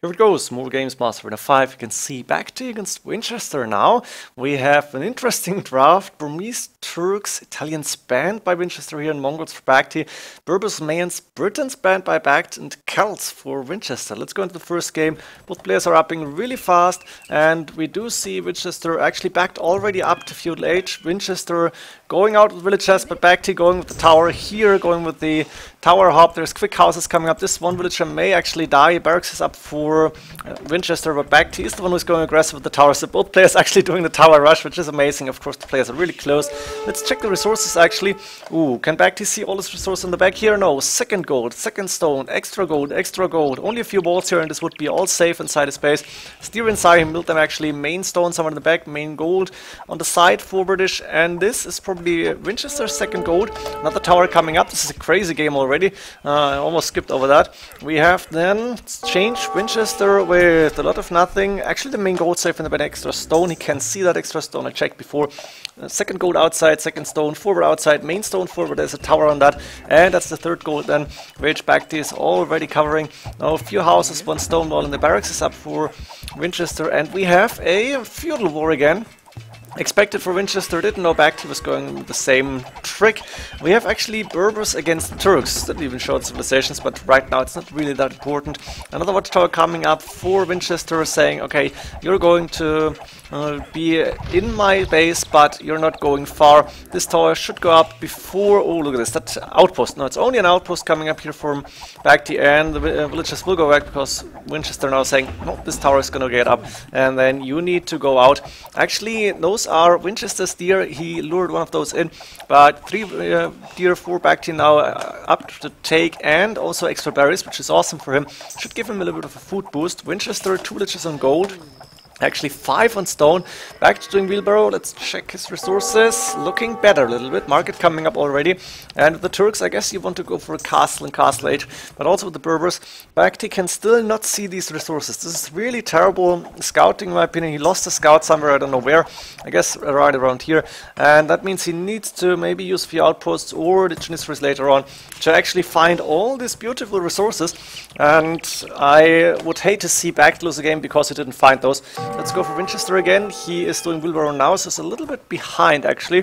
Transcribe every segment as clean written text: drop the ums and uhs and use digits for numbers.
Here it goes, more games, Master Arena 5. You can see BacT against Vinchester now. We have an interesting draft. Burmese, Turks, Italians banned by Vinchester here, and Mongols for BacT. Berbers, Mayans, Britons banned by BacT, and Celts for Vinchester. Let's go into the first game. Both players are upping really fast, and we do see Vinchester actually backed already up to Feudal Age. Vinchester going out with villages, but BacT going with the tower here, going with the tower hop. There's quick houses coming up. This one villager may actually die. Barracks is up for Vinchester, but BacT is the one who's going aggressive with the tower. So both players actually doing the tower rush, which is amazing. Of course, the players are really close. Let's check the resources actually. Ooh, can BacT see all this resource in the back here? No. Second gold, second stone, extra gold, extra gold. Only a few balls here, and this would be all safe inside the space. Steer inside him, build them actually. Main stone somewhere in the back, main gold on the side, forwardish, and this is probably Vinchester's second gold. Another tower coming up. This is a crazy game already. I almost skipped over that. We have then changed Vinchester with a lot of nothing. Actually, the main gold safe in the back, extra stone. He can see that extra stone. I checked before. Second gold outside, second stone forward outside, main stone forward. There's a tower on that, and that's the third gold then, which BacT is already covering. Now a few houses, one stone wall, and the barracks is up for Vinchester, and we have a feudal war again. Expected for Vinchester, didn't know BacT was going with the same trick. We have actually Berbers against Turks, didn't even show civilizations, but right now it's not really that important. Another watchtower coming up for Vinchester saying, okay, you're going to be in my base, but you're not going far. This tower should go up before, oh look at this, that outpost. No, it's only an outpost coming up here from BacT, and the villagers will go back because Vinchester now saying, no, this tower is going to get up, and then you need to go out. Actually, those are Vinchester's deer. He lured one of those in, but 3 deer for BacT now up to take, and also extra berries, which is awesome for him. Should give him a little bit of a food boost. Vinchester, 2 villages on gold. Actually 5 on stone. BacT doing wheelbarrow. Let's check his resources. Looking better a little bit. Market coming up already. And with the Turks, I guess you want to go for a castle and castle age. But also with the Berbers, BacT can still not see these resources. This is really terrible scouting in my opinion. He lost a scout somewhere, I don't know where. I guess right around here. And that means he needs to maybe use the outposts or the Janissaries later on to actually find all these beautiful resources. And I would hate to see BacT lose a game because he didn't find those. Let's go for Vinchester again. He is doing wheelbarrow now, so he's a little bit behind actually.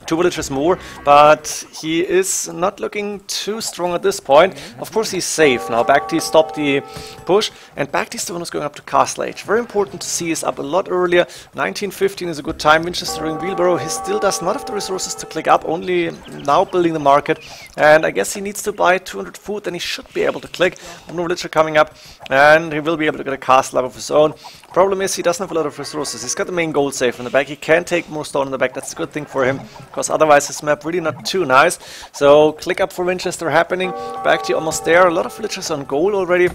2 villages more, but he is not looking too strong at this point. Of course he's safe now. BacT stopped the push, and BacT is the one who's going up to Castle Age. Very important to see, is up a lot earlier. 1915 is a good time. Vinchester doing wheelbarrow. He still does not have the resources to click up, only now building the market, and I guess he needs to buy 200 food, then he should be able to click. One more villager coming up, and he will be able to get a castle up of his own. Problem is he doesn't have a lot of resources. He's got the main gold safe in the back. He can take more stone in the back. That's a good thing for him, because otherwise his map really not too nice. So click up for Vinchester happening. BacT almost there. A lot of villagers on gold already.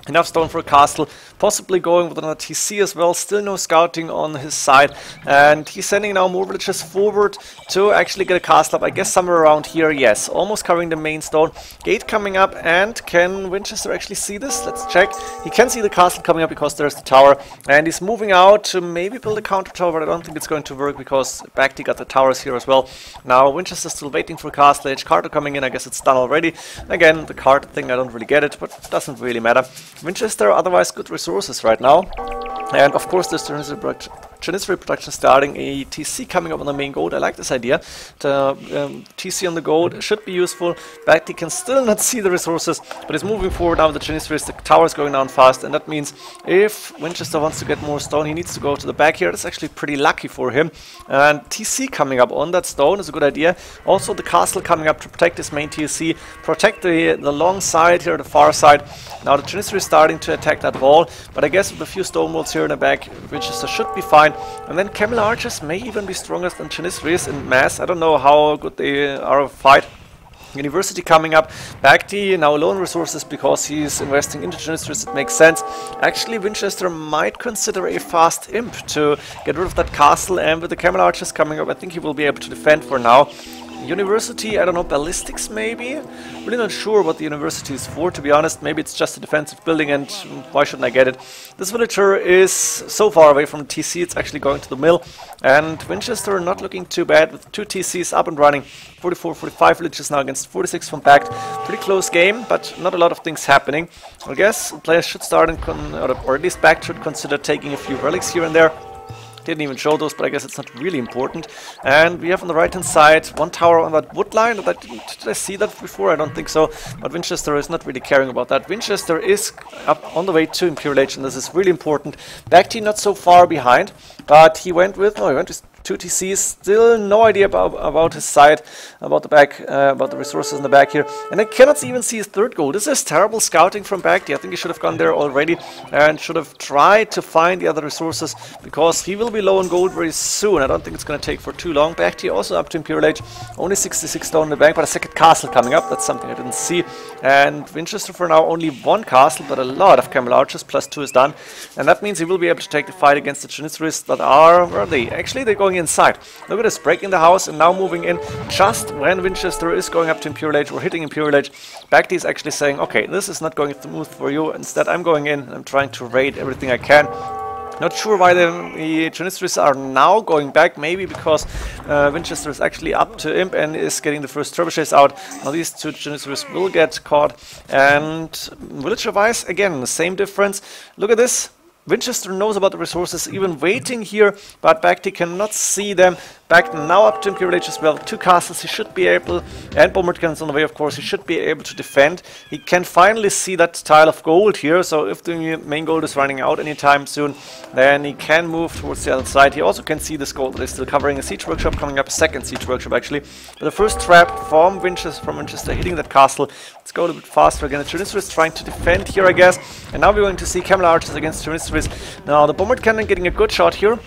Enough stone for a castle, possibly going with another TC as well, still no scouting on his side, and he's sending now more villagers forward to actually get a castle up, I guess somewhere around here, yes, almost covering the main stone. Gate coming up, and can Vinchester actually see this? Let's check. He can see the castle coming up because there's the tower, and he's moving out to maybe build a counter tower, but I don't think it's going to work because BacT got the towers here as well. Now Vinchester's still waiting for castle age. Carter coming in, I guess it's done already. Again, the Carter thing, I don't really get it, but it doesn't really matter. Vinchester, otherwise good resources right now. And of course there's Janissary production starting, a TC coming up on the main gold. I like this idea. The TC on the gold should be useful. BacT can still not see the resources, but is moving forward now with the Janissaries. The tower is going down fast, and that means if Vinchester wants to get more stone, he needs to go to the back here. That's actually pretty lucky for him. And TC coming up on that stone is a good idea. Also the castle coming up to protect his main TC, protect the long side here, the far side. Now the Janissary is starting to attack that wall, but I guess with a few stone walls here in the back, Vinchester should be fine. And then Camel Archers may even be stronger than Janissaries in mass. I don't know how good they are of a fight. University coming up. BacT now low on resources because he's investing into Janissaries. It makes sense. Actually, Vinchester might consider a fast imp to get rid of that castle, and with the Camel Archers coming up, I think he will be able to defend for now. University, I don't know, ballistics maybe? Really not sure what the university is for, to be honest. Maybe it's just a defensive building, and why shouldn't I get it? This villager is so far away from the TC, it's actually going to the mill. And Vinchester not looking too bad with 2 TCs up and running. 44-45 villagers now against 46 from BacT. Pretty close game, but not a lot of things happening. I guess players should start, or at least BacT should consider taking a few relics here and there. Didn't even show those, but I guess it's not really important. And we have on the right hand side 1 tower on that wood line. Did I see that before? I don't think so. But Vinchester is not really caring about that. Vinchester is up on the way to Imperial Age, and this is really important. BacT not so far behind, but he went with 2 TCs, still no idea about his side, about the resources in the back here. And I cannot even see his 3rd goal. This is terrible scouting from BacT. I think he should have gone there already and should have tried to find the other resources, because he will be low on gold very soon. I don't think it's going to take for too long. BacT also up to Imperial Age, only 66 stone in the bank, but a 2nd castle coming up. That's something I didn't see. And Vinchester for now only 1 castle, but a lot of camel archers, +2 is done. And that means he will be able to take the fight against the Janissaries that are, where are they? Actually, they're going inside. Look at this, breaking the house and now moving in just when Vinchester is going up to Imperial Age or hitting Imperial Age. BacT is actually saying, okay, this is not going smooth for you. Instead, I'm going in and I'm trying to raid everything I can. Not sure why the Janissaries are now going back. Maybe because Vinchester is actually up to Imp and is getting the first trebuchets out. Now these 2 Janissaries will get caught. And villager-wise, again, the same difference. Look at this. Vinchester knows about the resources, even waiting here, but BacT cannot see them. BacT now up to Imperial Age as well. 2 castles, he should be able, and bombard cannons on the way, of course, he should be able to defend. He can finally see that tile of gold here, so if the main gold is running out anytime soon, then he can move towards the other side. He also can see this gold that is still covering a siege workshop coming up, a 2nd siege workshop actually. But the first trap from Vinchester hitting that castle. Let's go a little bit faster again. The Janissaries trying to defend here, I guess. And now we're going to see camel archers against Janissaries. Now the bombard cannon getting a good shot here.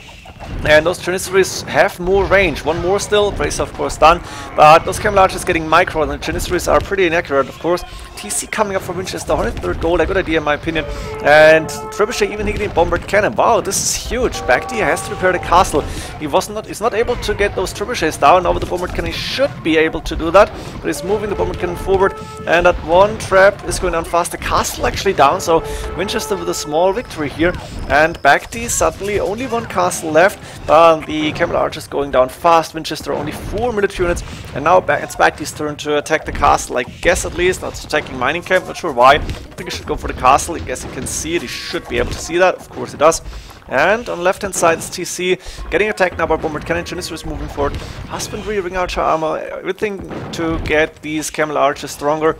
And those Janissaries have more range. 1 more still, bracer of course done. But those camel archers getting micro, and the Janissaries are pretty inaccurate, of course. TC coming up for Vinchester, 103rd gold, a good idea in my opinion. And Trebuchet even hitting bombard cannon. Wow, this is huge. BacT has to repair the castle. He's not able to get those trebuchets down. Now with the bombard cannon he should be able to do that. But he's moving the bombard cannon forward. And that 1 trap is going down fast. The castle actually down, so Vinchester with a small victory here. And BacT suddenly only 1 castle left. The camel archers going down fast. Vinchester only 4 military units. And now it's BacT's turn to attack the castle, I guess at least. Not attacking mining camp, not sure why. I think he should go for the castle. I guess he can see it. He should be able to see that. Of course he does. And on the left hand side is TC getting attacked now by bombard cannon. Janissaries moving forward. Husbandry, ring archer armor, everything to get these camel archers stronger.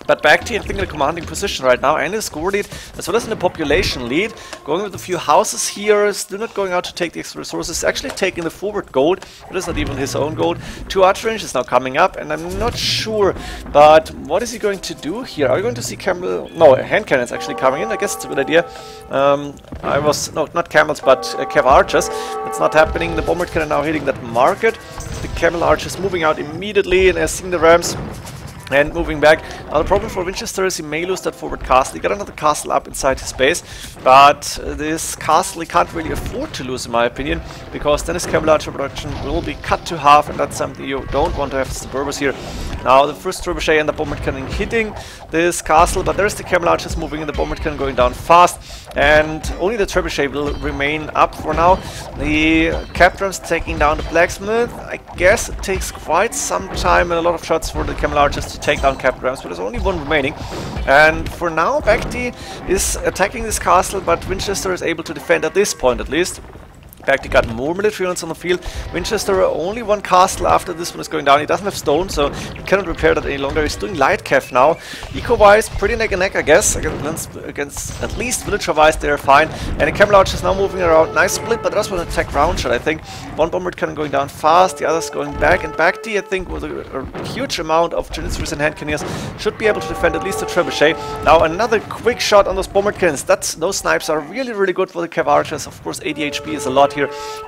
But BacT, I think, in a commanding position right now, and his score lead, as well as in the population lead. Going with a few houses here, still not going out to take the extra resources, actually taking the forward gold. It is not even his own gold. 2 archer range is now coming up, and I'm not sure, but what is he going to do here? Are we going to see camel... No, hand cannons actually coming in, I guess it's a good idea. No, not camels, but cav archers. That's not happening. The bombard cannon now hitting that market. The camel archers moving out immediately, and they're seeing the rams. And moving back. Now the problem for Vinchester is he may lose that forward castle. He got another castle up inside his base, but this castle he can't really afford to lose in my opinion, because then his camel archer production will be cut to half, and that's something you don't want to have as the Berbers here. Now the first trebuchet and the bombard cannon hitting this castle, but there's the camel archers moving and the bombard cannon going down fast, and only the trebuchet will remain up for now. The captains taking down the blacksmith. I guess it takes quite some time and a lot of shots for the camel archers to take down Captain Rams, but there's only 1 remaining. And for now, BacT is attacking this castle, but Vinchester is able to defend at this point at least. BacT got more military units on the field. Vinchester only 1 castle after this one is going down. He doesn't have stone, so he cannot repair that any longer. He's doing light cav now. Eco-wise, pretty neck and neck, I guess. Against at least villager-wise, they're fine. And the camel archer is now moving around. Nice split, but that's one attack round shot, I think. 1 bombard cannon going down fast, the others going back. And BacT, I think, with a huge amount of Janissaries and hand cannons, should be able to defend at least the trebuchet. Now another quick shot on those bombard cannons. Those snipes are really, really good for the cav archers. Of course, 80 HP is a lot here.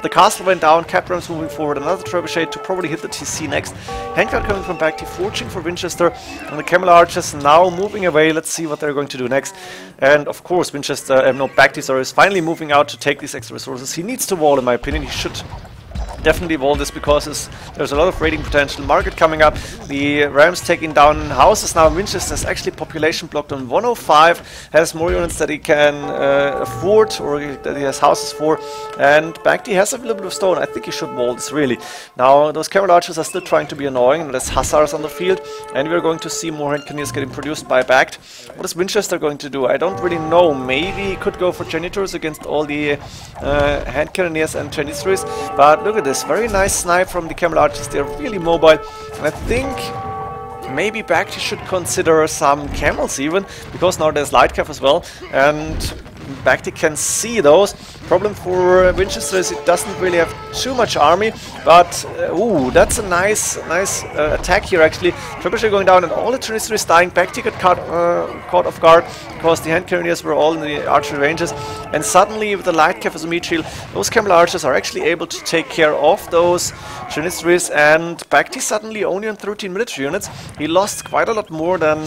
The castle went down, Caprams moving forward, another trebuchet to probably hit the TC next. Handguard coming from BacT, forging for Vinchester, and the camel archers now moving away. Let's see what they're going to do next. And of course, BacT is finally moving out to take these extra resources. He needs to wall, in my opinion. He should definitely wall this because there's a lot of raiding potential. Market coming up. The Rams taking down houses now. Vinchester is actually population blocked on 105. Has more units that he can afford, or that he has houses for. And BacT has a little bit of stone. I think he should wall this really. Now those cavalry archers are still trying to be annoying. There's hussars on the field, and we're going to see more hand cannoneers getting produced by BacT. What is Vinchester going to do? I don't really know. Maybe he could go for janitors against all the hand cannoneers and janissaries. But look at this. Very nice snipe from the camel archers. They're really mobile. And I think maybe BacT should consider some camels even, because now there's light cav as well, and BacT can see those. Problem for Vinchester is it doesn't really have too much army, but ooh, that's a nice attack here actually. Trebuchet going down and all the janissaries dying. BacT got caught off guard because the hand cannoneers were all in the archery ranges, and suddenly with the light cav as a meat shield, those camel archers are actually able to take care of those janissaries, and BacT suddenly only on 13 military units. He lost quite a lot more than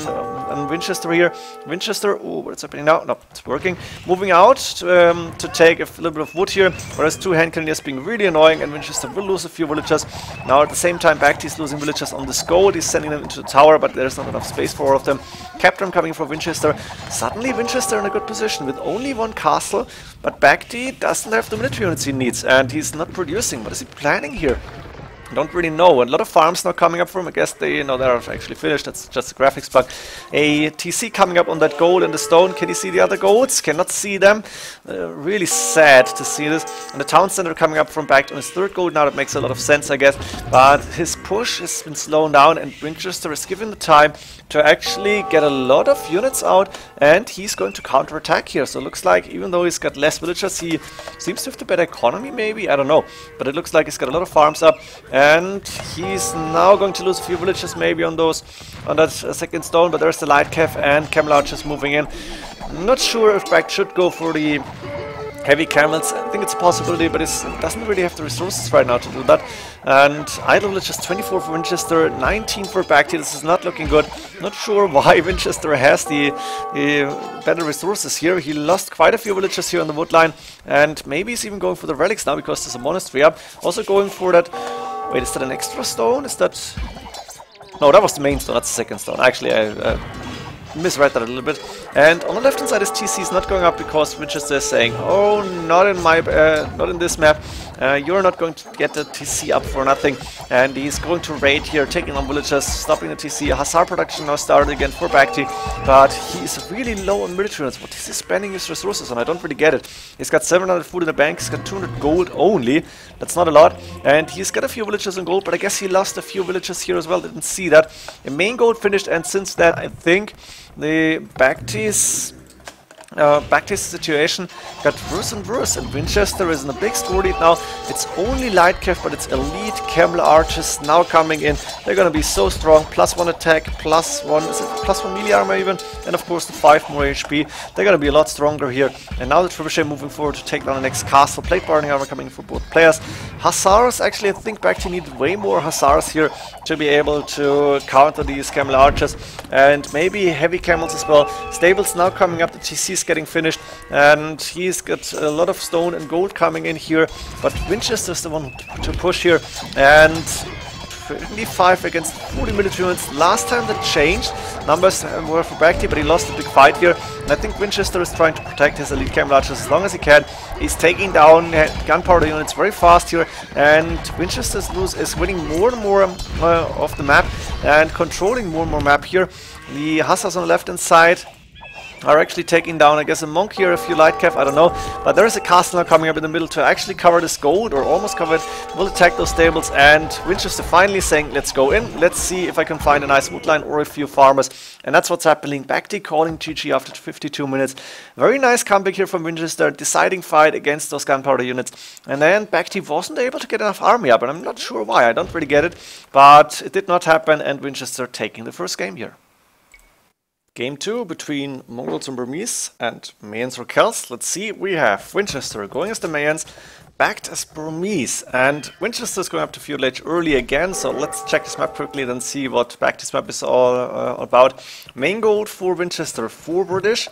Vinchester here. Vinchester, oh, what's happening now? No, it's working. Moving out to take a little bit of wood here, whereas two hand cannoneers being really annoying, and Vinchester will lose a few villagers. Now at the same time, BacT is losing villagers on this gold. He's sending them into the tower, but there's not enough space for all of them. Captain coming for Vinchester. Suddenly Vinchester in a good position with only one castle, but BacT doesn't have the military units he needs, and he's not producing. What is he planning here? Don't really know. A lot of farms now coming up for him. I guess they're actually finished. That's just a graphics bug. A TC coming up on that gold and the stone. Can you see the other golds? Cannot see them. Really sad to see this. And the town center coming up from BacT on his third gold now. That makes a lot of sense, I guess. But his push has been slowed down, and Vinchester is given the time to actually get a lot of units out, and he's going to counterattack here. So it looks like, even though he's got less villagers, he seems to have the better economy maybe, I don't know. But it looks like he's got a lot of farms up, and he's now going to lose a few villagers maybe on that second stone, but there's the light cav and camel archers moving in. I'm not sure if BacT should go for the heavy camels. I think it's a possibility, but it doesn't really have the resources right now to do that. And idle villagers 24 for Vinchester, 19 for BacT. This is not looking good. Not sure why Vinchester has the better resources here. He lost quite a few villagers here on the wood line, and maybe he's even going for the relics now because there's a monastery up. Also going for that. Wait, is that an extra stone? Is that... No, that was the main stone. That's the second stone. Actually, I misread that a little bit. And on the left hand side, his TC is not going up because Vinchester is saying, "Oh, not in this map. You're not going to get the TC up for nothing." And he's going to raid here, taking on villagers, stopping the TC. Hussar production now started again for BacT, but he's really low on military units. What is he spending his resources on? I don't really get it. He's got 700 food in the bank. He's got 200 gold only. That's not a lot. And he's got a few villagers in gold, but I guess he lost a few villagers here as well. Didn't see that. The main gold finished, and since then, I think the BacT's situation got worse and worse, and Vinchester is in a big score lead now. It's only light cav, but it's elite camel archers now coming in. They're gonna be so strong. +1 attack, +1, is it +1 melee armor even? And of course the 5 more HP. They're gonna be a lot stronger here. And now the trebuchet moving forward to take down the next castle. Plate burning armor coming for both players. Hussars, actually I think BacT needed way more hussars here to be able to counter these camel archers. And maybe heavy camels as well. Stables now coming up. The TC's getting finished, and he's got a lot of stone and gold coming in here, but Vinchester is the one to push here, and 25 against 40 military units. Last time that changed, numbers were for BacT, but he lost a big fight here, and I think Vinchester is trying to protect his elite camel archers as long as he can. He's taking down gunpowder units very fast here, and Vinchester is winning more and more of the map and controlling more and more map here. The hussars on the left hand side are actually taking down, I guess, a monk here, a few light cav, I don't know. But there is a castle now coming up in the middle to actually cover this gold, or almost cover it. We'll attack those stables, and Vinchester finally saying, let's go in. Let's see if I can find a nice wood line or a few farmers. And that's what's happening. BacT calling GG after 52 minutes. Very nice comeback here from Vinchester, deciding fight against those gunpowder units. And then BacT wasn't able to get enough army up, and I'm not sure why. I don't really get it. But it did not happen, and Vinchester taking the first game here. Game 2 between Mongols and Burmese and Mayans or Celts. Let's see, we have Vinchester going as the Mayans, BacT as Burmese, and Vinchester is going up to Feudal Age early again, so let's check this map quickly and see what BacT's map is all about. Main gold for Vinchester, 4 British,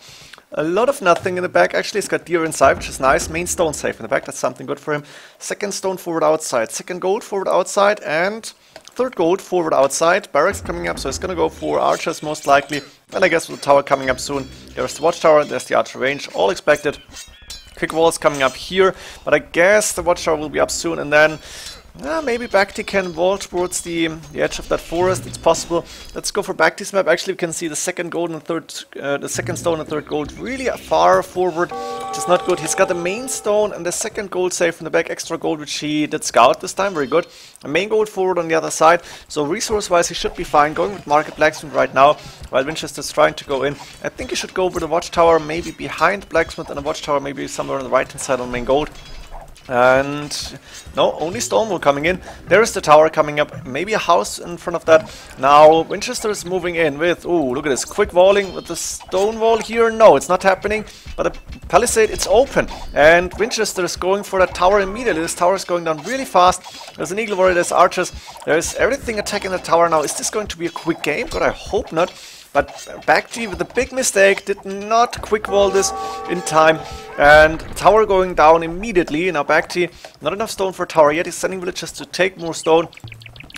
a lot of nothing in the back. Actually, he's got deer inside, which is nice. Main stone safe in the back. That's something good for him. Second stone forward outside. Second gold forward outside. And third gold forward outside. Barracks coming up, so he's going to go for archers most likely. And I guess with the tower coming up soon. There's the watchtower, there's the archer range. All expected. Quick walls coming up here. But I guess the watchtower will be up soon. And then maybe BacT can wall towards the edge of that forest. It's possible. Let's go for BacT's map. Actually, we can see the second gold and the second stone and third gold really far forward, which is not good. He's got the main stone and the second gold safe in the back, extra gold, which he did scout this time. Very good. A main gold forward on the other side. So resource-wise, he should be fine. Going with Market Blacksmith right now, while Vinchester's trying to go in. I think he should go over the watchtower, maybe behind Blacksmith and the watchtower, maybe somewhere on the right-hand side on main gold. And no, only stone wall coming in. There is the tower coming up, maybe a house in front of that. Now Vinchester is moving in with, oh, look at this, quick walling with the stone wall here. No, it's not happening, but the palisade, it's open, and Vinchester is going for that tower immediately. This tower is going down really fast. There's an eagle warrior, there's archers, there's everything attacking the tower now. Is this going to be a quick game? God, I hope not. But BacT with a big mistake did not quick wall this in time, and tower going down immediately. Now BacT, not enough stone for tower yet. He's sending villagers to take more stone.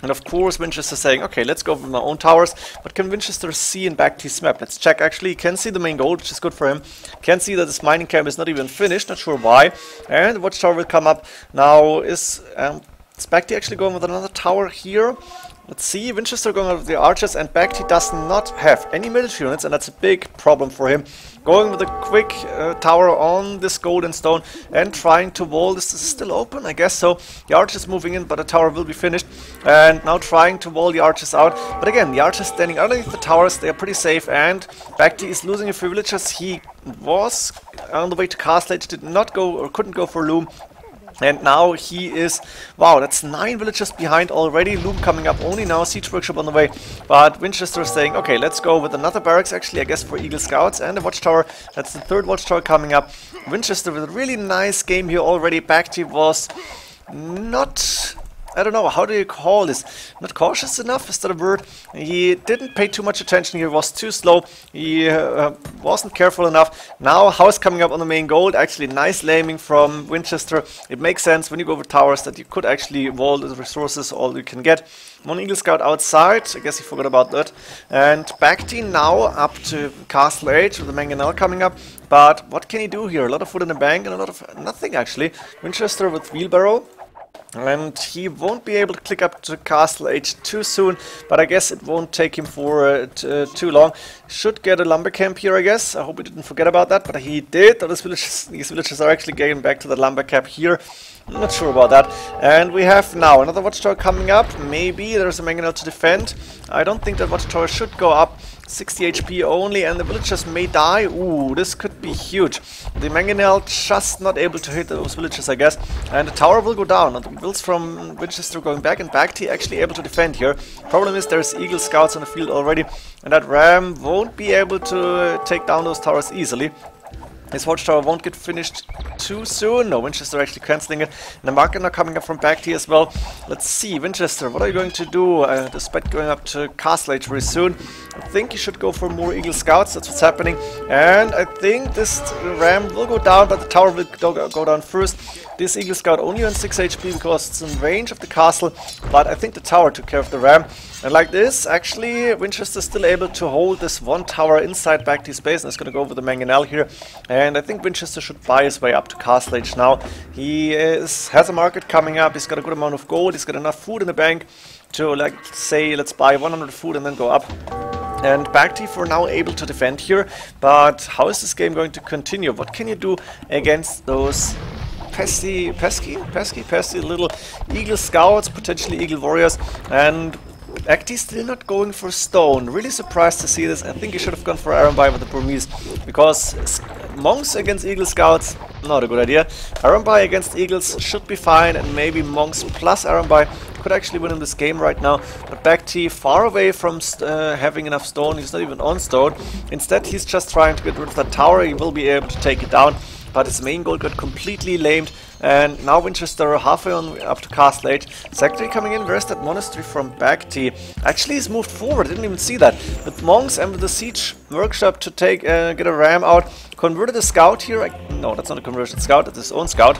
And of course Vinchester saying, okay, let's go with my own towers. But can Vinchester see in BacT's map? Let's check. Actually, he can see the main gold, which is good for him. Can see that this mining camp is not even finished, not sure why. And the watchtower will come up. Now is BacT actually going with another tower here? Let's see, Vinchester going with the archers, and BacT does not have any military units, and that's a big problem for him. Going with a quick tower on this golden stone and trying to wall. This is still open, I guess so. The archers moving in, but the tower will be finished. And now trying to wall the archers out. But again, the archers standing underneath the towers, they are pretty safe, and BacT is losing a few villagers. He was on the way to Castle Age, did not go or couldn't go for Loom. And now he is, wow, that's 9 villagers behind already. Loom coming up only now, siege workshop on the way. But Vinchester is saying, okay, let's go with another barracks actually, I guess for Eagle Scouts and a watchtower. That's the third watchtower coming up. Vinchester with a really nice game here already. BacT was not, I don't know, how do you call this? Not cautious enough, is that a word? He didn't pay too much attention, he was too slow, he wasn't careful enough. Now house coming up on the main gold, actually nice laming from Vinchester. It makes sense when you go over towers that you could actually wall the resources all you can get. One Eagle Scout outside, I guess he forgot about that. And BacT now up to Castle Age with the Mangonel coming up. But what can he do here? A lot of food in the bank and a lot of nothing actually. Vinchester with wheelbarrow. And he won't be able to click up to Castle Age too soon, but I guess it won't take him for too long. Should get a lumber camp here, I guess. I hope he didn't forget about that, but he did. These villages are actually getting back to the lumber camp here. I'm not sure about that. And we have now another watchtower coming up. Maybe there's a mangonel to defend. I don't think that watchtower should go up. 60 HP only, and the villagers may die. Ooh, this could be huge. The mangonel just not able to hit those villagers, I guess. And the tower will go down. And the builds from Vinchester going back, and BacT actually able to defend here. Problem is there's Eagle Scouts on the field already, and that ram won't be able to take down those towers easily. His watchtower won't get finished too soon. No, Vinchester actually cancelling it. And the market now coming up from BacT as well. Let's see, Vinchester, what are you going to do? Despite going up to Castle Age very soon. I think you should go for more Eagle Scouts. That's what's happening. And I think this ram will go down, but the tower will go down first. This Eagle Scout only on 6 HP because it's in range of the castle. But I think the tower took care of the ram. And like this, actually, Vinchester is still able to hold this one tower inside BacT's base, and it's going to go over the Mangonel here. And I think Vinchester should buy his way up to Castle Age now. He has a market coming up, he's got a good amount of gold, he's got enough food in the bank to, like, say, let's buy 100 food and then go up. And BacT for now able to defend here, but how is this game going to continue? What can you do against those pesky little Eagle Scouts, potentially Eagle Warriors? And BacT still not going for stone. Really surprised to see this. I think he should have gone for Iron Buy with the Burmese, because monks against Eagle Scouts, not a good idea. Iron Buy against Eagles should be fine, and maybe monks plus Iron Buy could actually win in this game right now. But BacT far away from having enough stone. He's not even on stone. Instead, he's just trying to get rid of that tower. He will be able to take it down. but his main goal got completely lamed, and now Vinchester halfway on up to Castle Age. Secretary coming in. Where's that monastery from BacT? Actually, he's moved forward. I didn't even see that. With monks and with the siege workshop to take get a ram out. Converted a scout here. No, that's not a conversion scout. That's his own scout.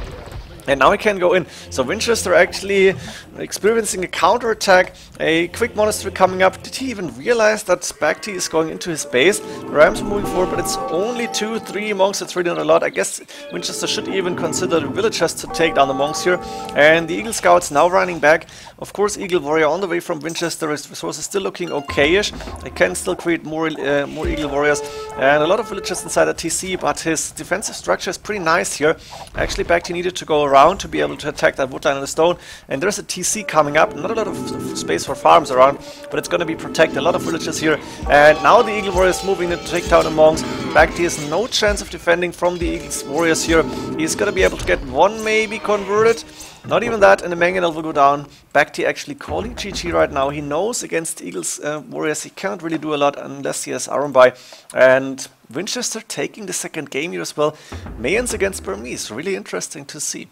And now he can go in. So Vinchester actually experiencing a counterattack, a quick monastery coming up. Did he even realize that BacT is going into his base? The Rams are moving forward, but it's only 2-3 monks. It's really not a lot. I guess Vinchester should even consider the villagers to take down the monks here. And the Eagle Scouts now running back. Of course, Eagle Warrior on the way from Vinchester. His resources still looking okay-ish. They can still create more Eagle Warriors. And a lot of villagers inside the TC, but his defensive structure is pretty nice here. Actually, BacT needed to go around to be able to attack that woodline and the stone, and there's a TC coming up. Not a lot of space for farms around, but it's going to be protected. A lot of villages here, and now the Eagle Warriors moving in to take down the monks. BacT has no chance of defending from the Eagle Warriors here. He's going to be able to get one maybe converted. Not even that, and the mangonel will go down. BacT actually calling GG right now. He knows against Eagle's Warriors he cannot really do a lot unless he has Iron by. And Vinchester taking the second game here as well. Mayans against Burmese, really interesting to see.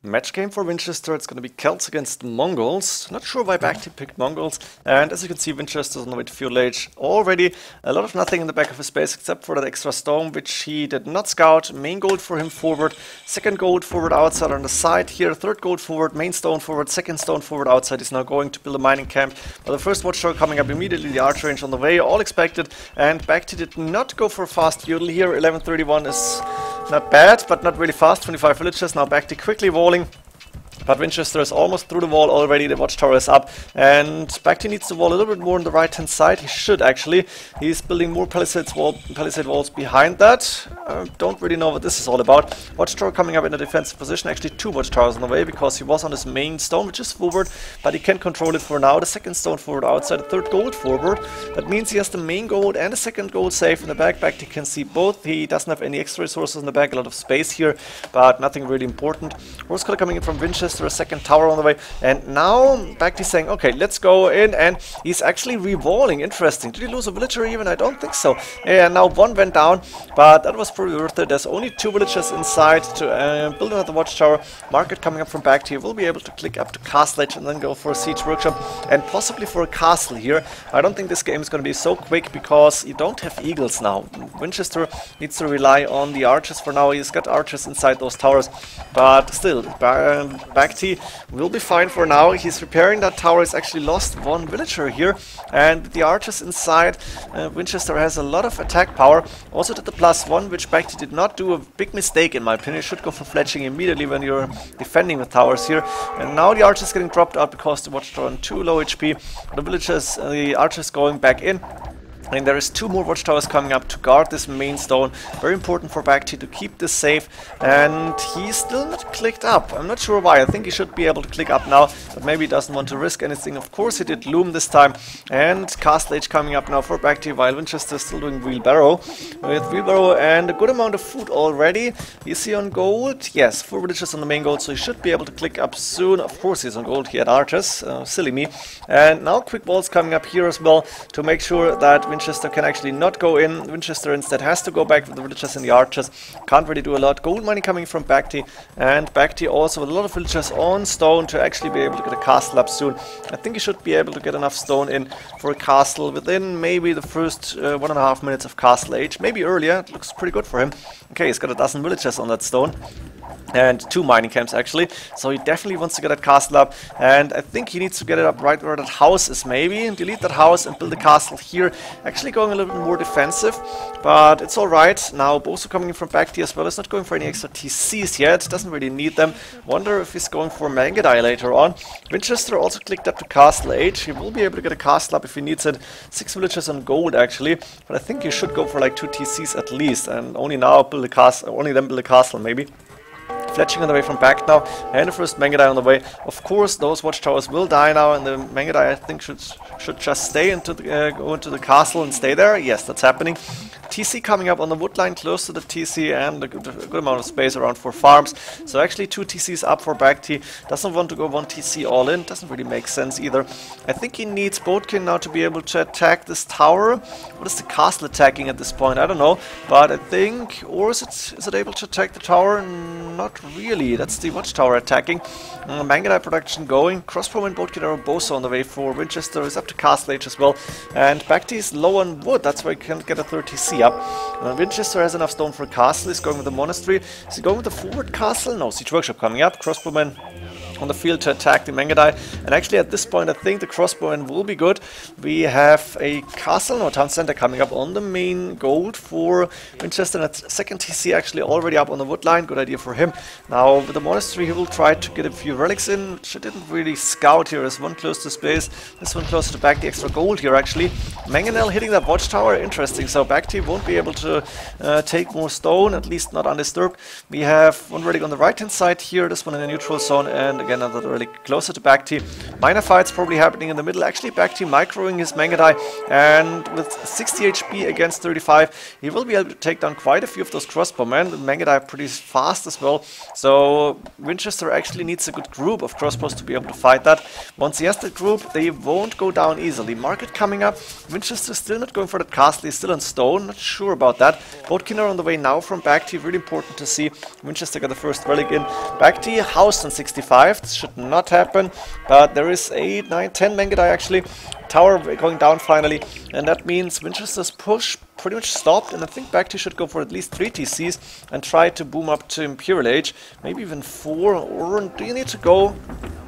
Match game for Vinchester, it's going to be Celts against Mongols. Not sure why BacT picked Mongols. And as you can see, Vinchester's on the way to Feudal Age already. A lot of nothing in the back of his base except for that extra stone, which he did not scout. Main gold for him forward, second gold forward outside on the side here, third gold forward, main stone forward, second stone forward outside. He's now going to build a mining camp. But the first watchtower coming up immediately, the archer range on the way, all expected. And BacT did not go for a fast Feudal here. 1131 is not bad, but not really fast. 25 villages. Now BacT quickly walling. But Vinchester is almost through the wall already. The watchtower is up. And BacT needs to wall a little bit more on the right-hand side. He should actually. He's building more palisade walls behind that. Don't really know what this is all about. Watchtower coming up in a defensive position. Actually, two watchtowers on the way because he was on his main stone, which is forward. But he can control it for now. The second stone forward outside. The third gold forward. That means he has the main gold and the second gold safe in the back. BacT can see both. He doesn't have any extra resources in the back. A lot of space here, but nothing really important. Horse color coming in from Vinchester. A second tower on the way, and now BacT saying, okay, let's go in, and he's actually re-walling. Interesting. Did he lose a villager even? I don't think so. Yeah, now one went down, but that was pretty worth it. There's only two villagers inside to build another watchtower. Market coming up from BacT. Will be able to click up to Castle Age and then go for a siege workshop and possibly for a castle here. I don't think this game is going to be so quick because you don't have eagles now. Vinchester needs to rely on the archers for now. He's got archers inside those towers, but still, BacT will be fine for now. He's repairing that tower. He's actually lost one villager here, and the archers inside, Vinchester has a lot of attack power. Also did the +1, which BacT did not do. A big mistake in my opinion. You should go for fletching immediately when you're defending with towers here. And now the archers getting dropped out because the watchtower on too low HP. The archers going back in. And there is two more watchtowers coming up to guard this main stone. Very important for BacT to keep this safe. And he's still not clicked up. I'm not sure why. I think he should be able to click up now, but maybe he doesn't want to risk anything. Of course he did loom this time. And Castle Age coming up now for BacT, while Vinchester is still doing wheelbarrow. With wheelbarrow and a good amount of food already. Is he on gold? Yes, 4 villages on the main gold, so he should be able to click up soon. Of course he's on gold. He had archers. Silly me. And now quick walls coming up here as well to make sure that Vinchester can actually not go in. Vinchester instead has to go back with the villagers and the archers. Can't really do a lot. Gold mining coming from BacT, and BacT also with a lot of villagers on stone to actually be able to get a castle up soon. I think he should be able to get enough stone in for a castle within maybe the first 1.5 minutes of Castle Age. Maybe earlier. It looks pretty good for him. Okay, he's got a dozen villagers on that stone. And 2 mining camps actually, so he definitely wants to get that castle up, and I think he needs to get it up right where that house is maybe, and delete that house and build a castle here, actually going a little bit more defensive, but it's alright. Now Bosu coming in from BacT as well. He's not going for any extra TCs yet, doesn't really need them. Wonder if he's going for Mangadai later on. Vinchester also clicked up to Castle Age. He will be able to get a castle up if he needs it. 6 villages on gold actually, but I think you should go for like 2 TCs at least, and only now build a castle, only then build a castle maybe. Fletching on the way from back now, and the first Mangadai on the way. Of course, those watchtowers will die now, and the Mangadai I think should just stay into the, go into the castle and stay there. Yes, that's happening. TC coming up on the wood line close to the TC and a good amount of space around for farms. So actually 2 TCs up for BacT. Doesn't want to go 1 TC all in. Doesn't really make sense either. I think he needs Boatkin now to be able to attack this tower. What is the castle attacking at this point? I don't know. But I think... Or is it able to attack the tower? Not really. That's the watchtower attacking. Mangadai production going. Crossbow and Boatkin are both on the way for Vinchester. Is up to Castle Age as well. And BacT is low on wood. That's why he can't get a 3rd TC up. Vinchester has enough stone for a castle. He's going with the monastery. Is he going with the forward castle? No, Siege Workshop coming up. Crossbowman on the field to attack the Mangadai. And actually at this point I think the crossbowman will be good. We have a castle, no, town center coming up on the main gold for Vinchester. And 2nd TC actually already up on the wood line. Good idea for him. Now with the monastery he will try to get a few relics in, which I didn't really scout here. There's one close to space, this one closer to BacT, the extra gold here actually. Mangonel hitting that watchtower, interesting. So BacT won't be able to take more stone, at least not undisturbed. We have one relic on the right hand side here, this one in the neutral zone, and again another relic closer to BacT. Minor fights probably happening in the middle. Actually BacT microing his Mangadai, and with 60 HP against 35 he will be able to take down quite a few of those crossbowmen. The Mangadai pretty fast as well, so Vinchester actually needs a good group of crossbows to be able to fight that. Once he has the group they won't go down easily. Market coming up. Vinchester still not going for that castle, he's still on stone, not sure about that. Boatkin are on the way now from BacT, really important to see. Vinchester got the first relic in. BacT housed on 65, this should not happen, but there is 8, 9, 10 Mangadai actually. Tower going down finally, and that means Vinchester's push pretty much stopped, and I think BacT should go for at least 3 TCs and try to boom up to Imperial Age, maybe even 4, or do you need to go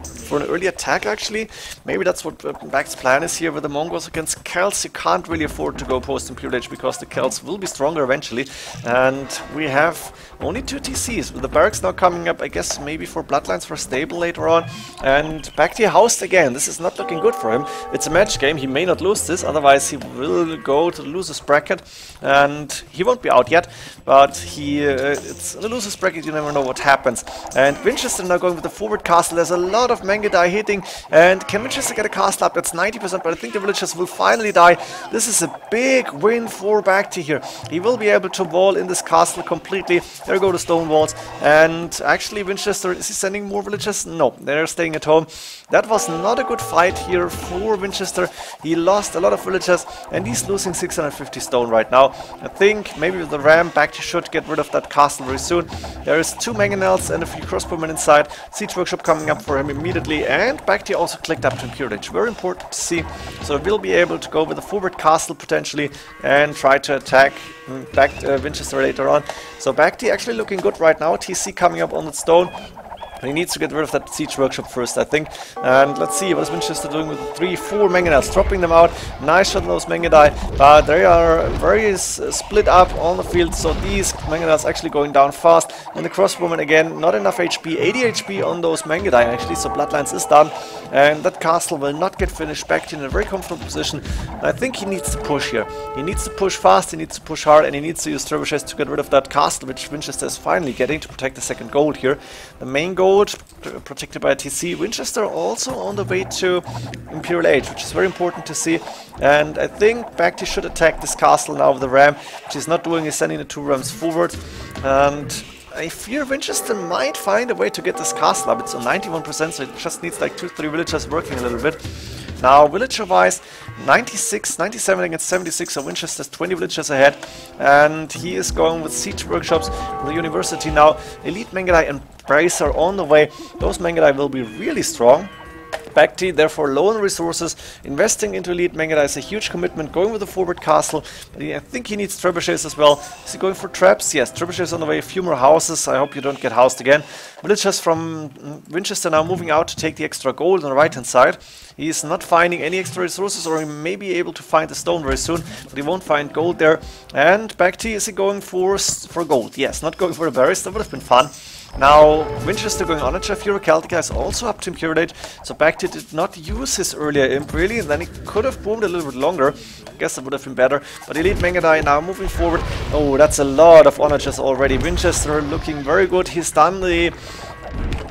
for an early attack actually? Maybe that's what BacT's plan is here with the Mongols against Celts. You can't really afford to go post Imperial Age because the Celts will be stronger eventually, and we have only 2 TCs with the barracks now coming up, I guess maybe for Bloodlines for stable later on. And BacT housed again. This is not looking good for him. It's a match game, he may not lose this, otherwise he will go to the losers bracket, and he won't be out yet, but it's in the losers bracket, you never know what happens. And Vinchester now going with the forward castle. There's a lot of Mangadai hitting, and can Vinchester get a castle up? That's 90%, but I think the villagers will finally die. This is a big win for BacT here. He will be able to wall in this castle completely. There go the stone walls, and actually Vinchester, is he sending more villagers? No, they're staying at home. That was not a good fight here for Vinchester. He lost a lot of villagers, and he's losing 650 stone right now. I think maybe with the ram, BacT should get rid of that castle very soon. There is 2 Mangonels and a few crossbowmen inside. Siege Workshop coming up for him immediately, and BacT also clicked up to Imperial Age. Very important to see. So we'll be able to go with a forward castle potentially and try to attack Vinchester later on. So BacT actually looking good right now. TC coming up on the stone. He needs to get rid of that Siege Workshop first, I think. And let's see, what is Vinchester doing with 3, 4 Mangonels? Dropping them out. Nice shot on those Mangadai, but they are very split up on the field, so these Mangonels actually going down fast. And the crossbowman again, not enough HP. 80 HP on those Mangadai actually, so Bloodlines is done. And that castle will not get finished. BacT in a very comfortable position. And I think he needs to push here. He needs to push fast, he needs to push hard, and he needs to use trebuchets to get rid of that castle, which Vinchester is finally getting to protect the 2nd gold here. The main gold protected by a TC. Vinchester also on the way to Imperial Age, which is very important to see. And I think BacT should attack this castle now with the ram, which he's not doing. He's sending the 2 rams forward, and I fear Vinchester might find a way to get this castle up. It's on 91%, so it just needs like 2-3 villagers working a little bit. Now, villager-wise, 96, 97 against 76, so Vinchester's 20 villagers ahead. And he is going with Siege Workshops from the University now. Elite Mangadai and Bracer on the way. Those Mangadai will be really strong. BacT therefore low on resources, investing into Elite Mangadai is a huge commitment, going with the forward castle, but I think he needs trebuchets as well. Is he going for traps? Yes, trebuchets on the way, a few more houses. I hope you don't get housed again. Villagers from Vinchester now moving out to take the extra gold on the right hand side. He is not finding any extra resources, or he may be able to find the stone very soon, but he won't find gold there. And BacT, is he going for gold? Yes, not going for a barrister, that would have been fun. Now, Vinchester going on a Fury Celtica is also up to Imperial Age, so BacT did not use his earlier imp really, and then he could have boomed a little bit longer. I guess that would have been better, but Elite Mangadai now moving forward. Oh, that's a lot of onagers already. Vinchester looking very good. He's done the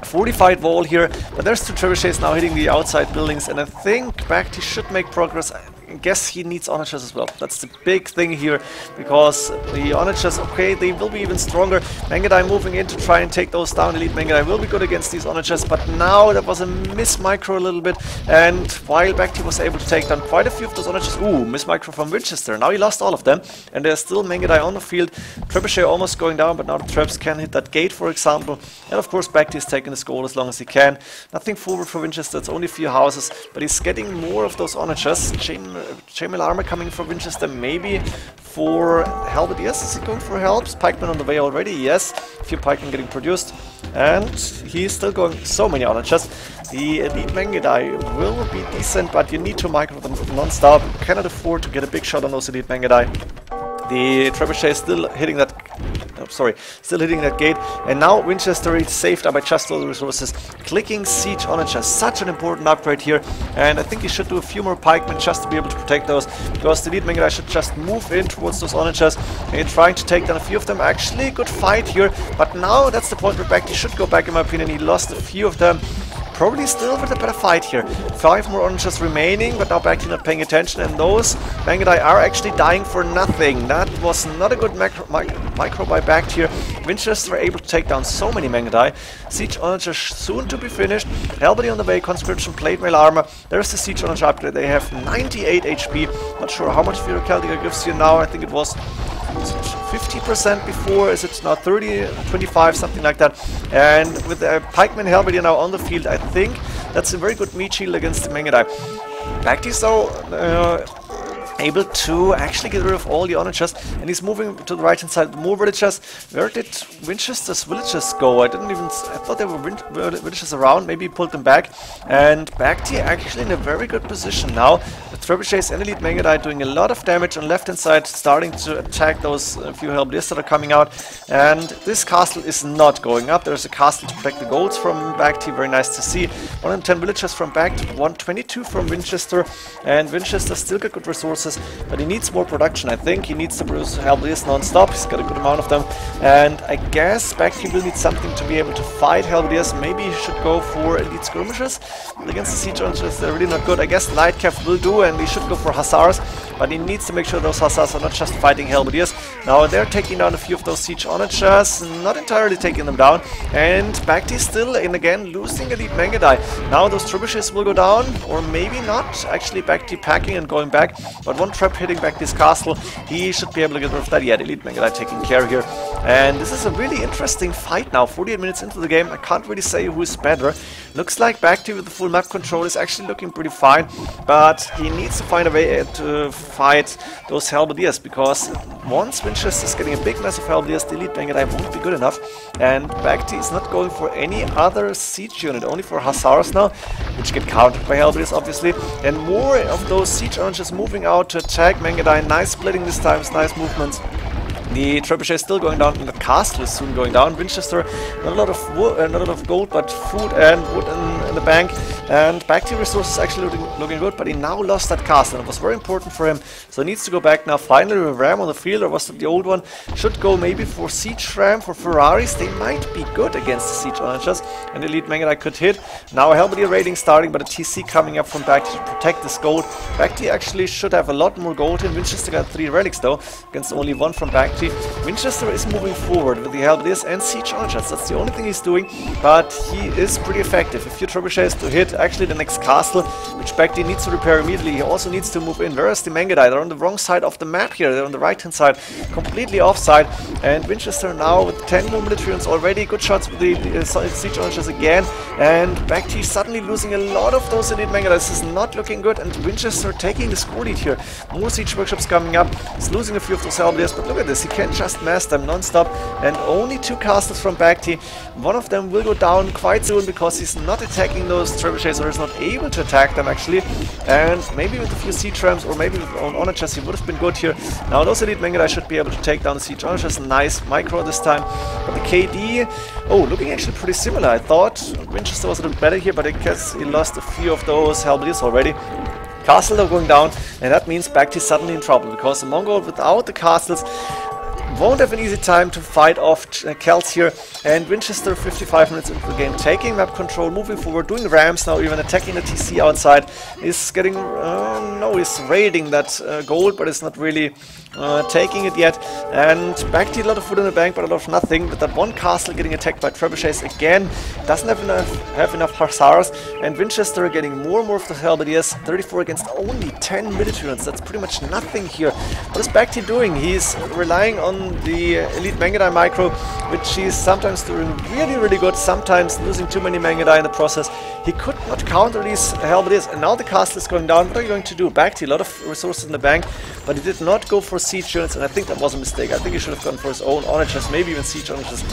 fortified wall here, but there's 2 trebuchets now hitting the outside buildings, and I think BacT should make progress. guess he needs onagers as well. That's the big thing here, because the onagers, okay, they will be even stronger. Mangudai moving in to try and take those down. Elite Mangudai will be good against these onagers, but now that was a miss micro a little bit, and while BacT was able to take down quite a few of those onagers, ooh, miss micro from Vinchester. Now he lost all of them, and there's still Mangudai on the field. Trebuchet almost going down, but now the traps can hit that gate, for example. And of course, BacT is taking this goal as long as he can. Nothing forward for Vinchester, it's only a few houses, but he's getting more of those onagers. Chainmail armor coming for Vinchester, maybe for Halberdiers. Is he going for helps? Pikemen on the way already, yes. A few pikemen getting produced. And he's still going so many onagers. The Elite Mangudai will be decent, but you need to micro them non-stop. You cannot afford to get a big shot on those Elite Mangudai. The Trebuchet is still hitting that, still hitting that gate, and now Vinchester is saved up by just all the resources. Clicking Siege Onagers, such an important upgrade here, and I think he should do a few more pikemen just to be able to protect those, because the Elite Mangudai should just move in towards those Onagers and trying to take down a few of them. Actually, good fight here, but now that's the point where BacT should go back, in my opinion. He lost a few of them. Probably still with a better fight here. 5 more onagers remaining, but now BacT not paying attention, and those Mangudai are actually dying for nothing. That was not a good micro by BacT here. Vinchester able to take down so many Mangudai. Siege onagers soon to be finished. Halberd on the way, conscription, plate mail armor. There's the siege onager upgrade. They have 98 HP. Not sure how much Feudal Celtica gives you now. I think it was 50% before, is it now 30, 25, something like that. And with the pikeman Halberdier now on the field, I think that's a very good meat shield against the Mangudai. BacT is though able to actually get rid of all the onagers, and he's moving to the right hand side. More villagers. Where did Vinchester's villagers go? I thought there were villagers around. Maybe he pulled them back. And BacT actually in a very good position now. The Trebuchets and Elite Mangudai doing a lot of damage on left hand side, starting to attack those few Halberdiers that are coming out. And this castle is not going up. There's a castle to protect the golds from BacT. Very nice to see. 110 villagers from BacT, 122 from Vinchester, and Vinchester still got good resources. But he needs more production, I think. He needs to produce Halberdiers non-stop. He's got a good amount of them. And I guess BacT will need something to be able to fight Halberdiers. Maybe he should go for Elite Skirmishers. Against the Siege Onagers, they're really not good. I guess Light Cav will do, and he should go for Hussars. But he needs to make sure those Hussars are not just fighting Halberdiers. Now they're taking down a few of those Siege Onagers. Not entirely taking them down. And BacT still, and again, losing Elite Mangudai. Now those trebuchets will go down, or maybe not. Actually, BacT packing and going back. But one trap hitting back this castle, he should be able to get rid of that. Yeah, the Elite Mangudai taking care here. And this is a really interesting fight now. 48 minutes into the game, I can't really say who is better. Looks like BacT with the full map control is actually looking pretty fine, but he needs to find a way to fight those Halberdiers, because once Vinchester is getting a big mass of Halberdiers, the Elite Mangudai won't be good enough, and BacT is not going for any other siege unit, only for Hussars now, which get countered by Halberdiers obviously, and more of those siege onagers moving out to attack Mangudai. Nice splitting this time, nice movements. The trebuchet is still going down, and the castle is soon going down. Vinchester, not a lot of wood, not a lot of gold, but food and wood in the bank. And BacT resources actually looking good, but he now lost that castle, and it was very important for him. So he needs to go back now. Finally, with Ram on the field, or was that the old one? Should go maybe for Siege Ram, for Ferraris. They might be good against the Siege Onagers, and Elite Mangudai could hit. Now a Halberdier raiding starting, but a TC coming up from BacT to protect this gold. BacT actually should have a lot more gold in. Vinchester got 3 relics though, against only 1 from BacT. Vinchester is moving forward with the Halberdiers and Siege Onagers. That's the only thing he's doing, but he is pretty effective. A few trebuchets to hit actually the next castle, which BacT needs to repair immediately. He also needs to move in. Whereas the Mangudai, they're on the wrong side of the map here. They're on the right hand side, completely offside. And Vinchester now with 10 more military units already. Good shots with the Siege Onagers again. And BacT suddenly losing a lot of those Elite Mangudai. This is not looking good. And Vinchester taking the score lead here. More siege workshops coming up. He's losing a few of those Halberdiers, but look at this. He can't just mass them non-stop. And only 2 castles from BacT. One of them will go down quite soon because he's not attacking those trebuchets, or is not able to attack them actually. And maybe with a few siege rams, or maybe with own onagers, he would have been good here. Now those Elite Mangudai should be able to take down the siege onagers. Nice micro this time. But the KD, oh, looking actually pretty similar. I thought Vinchester was a little better here, but I guess he lost a few of those Halberdiers already. Castle though going down, and that means BacT is suddenly in trouble, because the Mongol without the castles won't have an easy time to fight off Celts here, and Vinchester 55 minutes into the game, taking map control, moving forward, doing ramps now, even attacking the TC outside, is getting, no, he's raiding that gold, but it's not really taking it yet, and BacT, a lot of food in the bank, but a lot of nothing, but that one castle getting attacked by trebuchets again, doesn't have enough hussars, and Vinchester getting more and more of the halberdiers, 34 against only 10 military units, that's pretty much nothing here. What is BacT doing? He's relying on the elite Mangudai micro, which he's sometimes doing really good, sometimes losing too many Mangudai in the process. He could not counter these halberdiers, and now the castle is going down. What are you going to do? BacT, a lot of resources in the bank, but he did not go for siege units, and I think that was a mistake. I think he should have gone for his own onagers, maybe even siege onagers.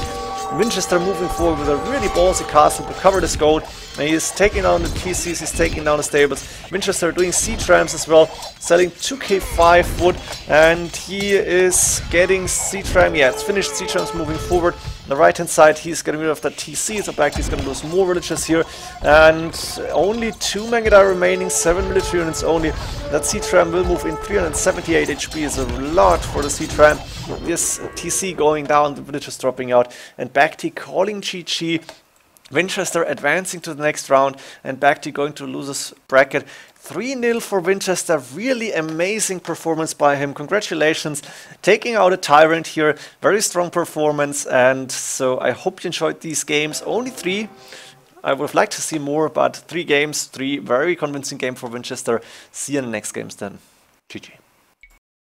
Vinchester moving forward with a really ballsy castle to cover this gold, and he is taking down the TCs, he's taking down the stables. Vinchester doing siege rams as well, selling 2k5 wood, and he is getting siege ram, yeah, it's finished siege rams moving forward. On the right hand side, he's getting rid of that TC, so BacT is going to lose more villagers here, and only 2 Mangudai remaining, 7 military units only. That siege ram will move in, 378 HP is a lot for the siege ram. This TC going down, the villagers dropping out, and BacT calling GG. Vinchester advancing to the next round, and BacT going to losers bracket. 3-0 for Vinchester, really amazing performance by him, congratulations, taking out a tyrant here, very strong performance, and so I hope you enjoyed these games, only 3, I would have liked to see more, but 3 games, 3 very convincing games for Vinchester. See you in the next games then, GG.